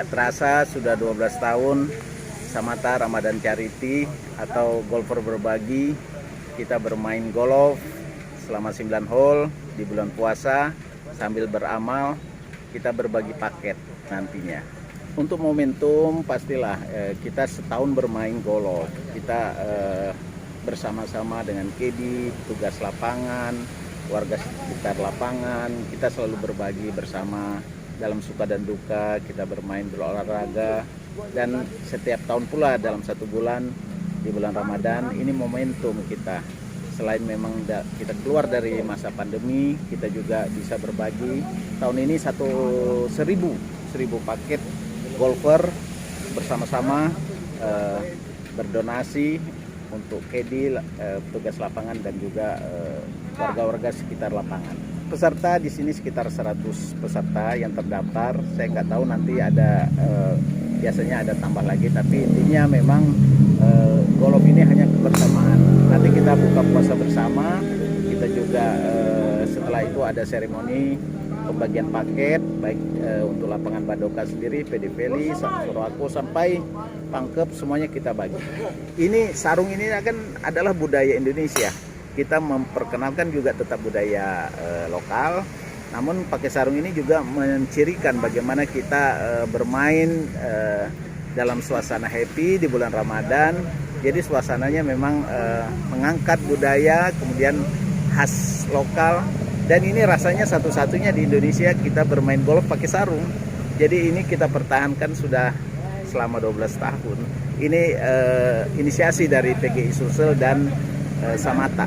Tidak terasa sudah 12 tahun Samata Ramadan Charity atau golfer berbagi. Kita bermain golf selama 9 hole di bulan puasa sambil beramal. Kita berbagi paket nantinya. Untuk momentum pastilah kita setahun bermain golf. Kita bersama-sama dengan KD, tugas lapangan, warga sekitar lapangan. Kita selalu berbagi bersama dalam suka dan duka. Kita bermain berolahraga. Dan setiap tahun pula dalam satu bulan di bulan Ramadan ini momentum kita. Selain memang kita keluar dari masa pandemi, kita juga bisa berbagi. Tahun ini 1000 paket golfer bersama-sama berdonasi untuk KD, petugas lapangan dan juga warga-warga sekitar lapangan. Peserta di sini sekitar 100 peserta yang terdaftar. Saya nggak tahu nanti ada biasanya ada tambah lagi, tapi intinya memang golf ini hanya kebersamaan. Nanti kita buka puasa bersama, kita juga setelah itu ada seremoni pembagian paket, baik untuk lapangan Badoka sendiri, PD Valley, Suroako sampai Pangkep, semuanya kita bagi. Ini sarung ini adalah budaya Indonesia. Kita memperkenalkan juga tetap budaya lokal. Namun pakai sarung ini juga mencirikan bagaimana kita bermain dalam suasana happy di bulan Ramadan. Jadi suasananya memang mengangkat budaya, kemudian khas lokal. Dan ini rasanya satu-satunya di Indonesia kita bermain golf pakai sarung. Jadi ini kita pertahankan sudah selama 12 tahun. Ini inisiasi dari PGI Sulsel dan Samata.